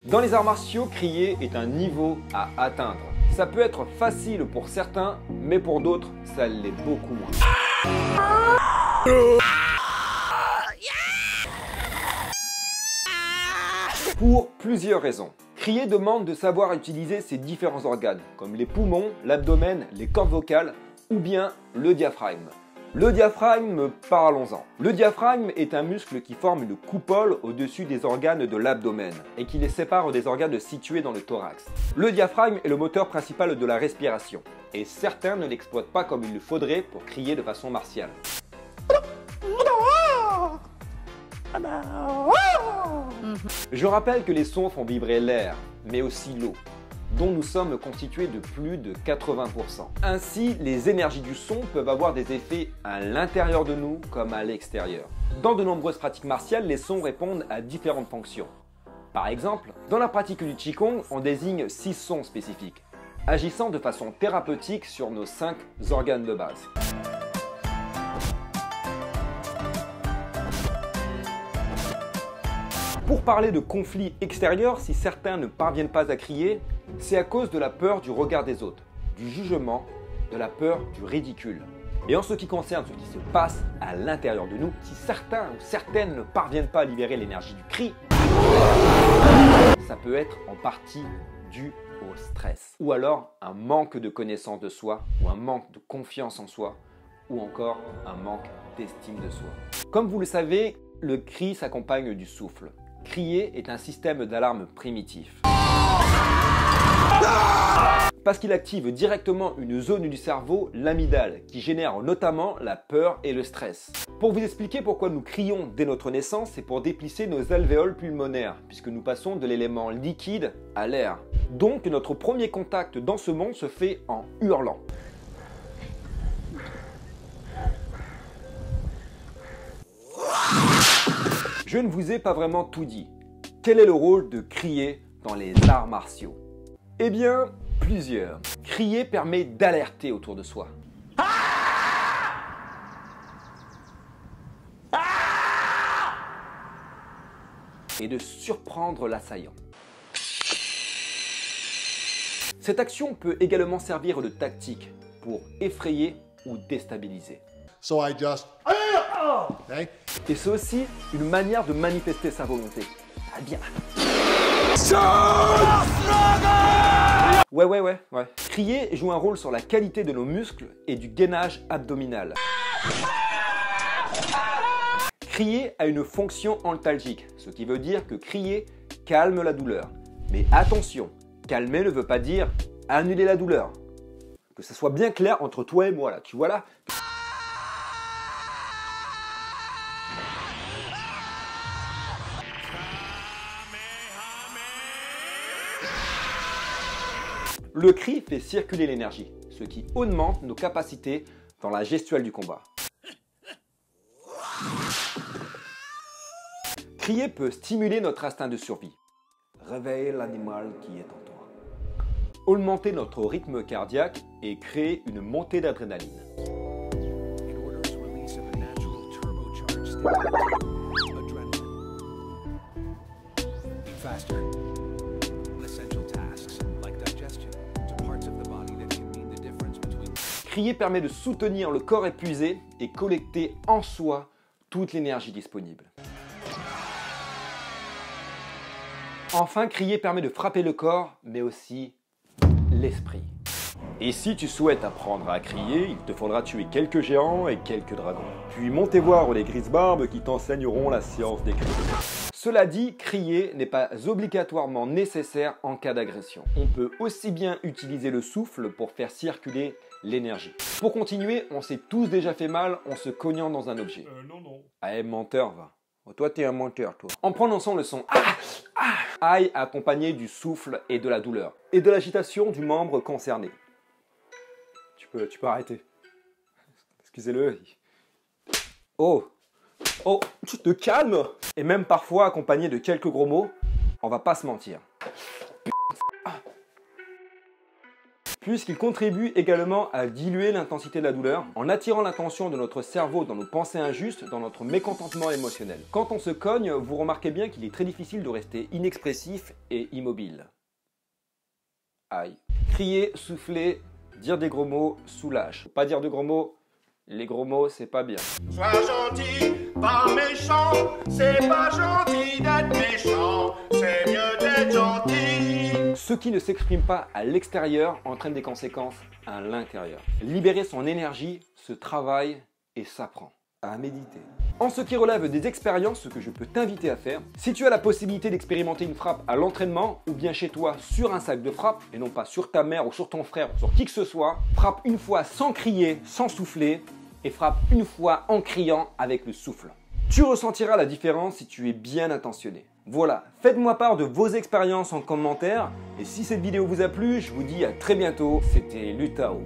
Dans les arts martiaux, crier est un niveau à atteindre. Ça peut être facile pour certains, mais pour d'autres, ça l'est beaucoup moins. Pour plusieurs raisons. Crier demande de savoir utiliser ses différents organes, comme les poumons, l'abdomen, les cordes vocales ou bien le diaphragme. Le diaphragme, parlons-en. Le diaphragme est un muscle qui forme une coupole au-dessus des organes de l'abdomen et qui les sépare des organes situés dans le thorax. Le diaphragme est le moteur principal de la respiration et certains ne l'exploitent pas comme il le faudrait pour crier de façon martiale. Je rappelle que les sons font vibrer l'air, mais aussi l'eau, dont nous sommes constitués de plus de 80%. Ainsi, les énergies du son peuvent avoir des effets à l'intérieur de nous comme à l'extérieur. Dans de nombreuses pratiques martiales, les sons répondent à différentes fonctions. Par exemple, dans la pratique du Qigong, on désigne 6 sons spécifiques, agissant de façon thérapeutique sur nos 5 organes de base. Pour parler de conflits extérieurs, si certains ne parviennent pas à crier, c'est à cause de la peur du regard des autres, du jugement, de la peur du ridicule. Et en ce qui concerne ce qui se passe à l'intérieur de nous, si certains ou certaines ne parviennent pas à libérer l'énergie du cri, ça peut être en partie dû au stress. Ou alors un manque de connaissance de soi, ou un manque de confiance en soi, ou encore un manque d'estime de soi. Comme vous le savez, le cri s'accompagne du souffle. Crier est un système d'alarme primitif. Parce qu'il active directement une zone du cerveau, l'amygdale, qui génère notamment la peur et le stress. Pour vous expliquer pourquoi nous crions dès notre naissance, c'est pour déplisser nos alvéoles pulmonaires, puisque nous passons de l'élément liquide à l'air. Donc notre premier contact dans ce monde se fait en hurlant. Je ne vous ai pas vraiment tout dit. Quel est le rôle de crier dans les arts martiaux? Eh bien, plusieurs. Crier permet d'alerter autour de soi. Et de surprendre l'assaillant. Cette action peut également servir de tactique pour effrayer ou déstabiliser. So I just... Okay. Et c'est aussi une manière de manifester sa volonté. Ah bien. Ouais. Crier joue un rôle sur la qualité de nos muscles et du gainage abdominal. Crier a une fonction antalgique, ce qui veut dire que crier calme la douleur. Mais attention, calmer ne veut pas dire annuler la douleur. Que ça soit bien clair entre toi et moi là, tu vois là. Le cri fait circuler l'énergie, ce qui augmente nos capacités dans la gestuelle du combat. Crier peut stimuler notre instinct de survie, réveiller l'animal qui est en toi, augmenter notre rythme cardiaque et créer une montée d'adrénaline. Crier permet de soutenir le corps épuisé et collecter en soi toute l'énergie disponible. Enfin, crier permet de frapper le corps, mais aussi l'esprit. Et si tu souhaites apprendre à crier, il te faudra tuer quelques géants et quelques dragons. Puis montez voir les grises-barbes qui t'enseigneront la science des cris. Cela dit, crier n'est pas obligatoirement nécessaire en cas d'agression. On peut aussi bien utiliser le souffle pour faire circuler l'énergie. Pour continuer, on s'est tous déjà fait mal en se cognant dans un objet. Non. Ah, menteur, va. Oh, toi, t'es un menteur, toi. En prononçant le son aïe accompagné du souffle et de la douleur. Et de l'agitation du membre concerné. Tu peux arrêter. Excusez-le. Oh, tu te calmes. Et même parfois accompagné de quelques gros mots, on va pas se mentir. puisqu'il contribue également à diluer l'intensité de la douleur en attirant l'attention de notre cerveau dans nos pensées injustes, dans notre mécontentement émotionnel. Quand on se cogne, vous remarquez bien qu'il est très difficile de rester inexpressif et immobile. Aïe. Crier, souffler, dire des gros mots soulage. Faut pas dire de gros mots, les gros mots c'est pas bien. Sois gentil, pas méchant, c'est pas gentil d'être méchant, c'est mieux d'être gentil. Ce qui ne s'exprime pas à l'extérieur entraîne des conséquences à l'intérieur. Libérer son énergie se travaille et s'apprend. À méditer. En ce qui relève des expériences, ce que je peux t'inviter à faire, si tu as la possibilité d'expérimenter une frappe à l'entraînement ou bien chez toi sur un sac de frappe et non pas sur ta mère ou sur ton frère ou sur qui que ce soit, frappe une fois sans crier, sans souffler et frappe une fois en criant avec le souffle. Tu ressentiras la différence si tu es bien intentionné. Voilà, faites-moi part de vos expériences en commentaire et si cette vidéo vous a plu, je vous dis à très bientôt, c'était Lutao.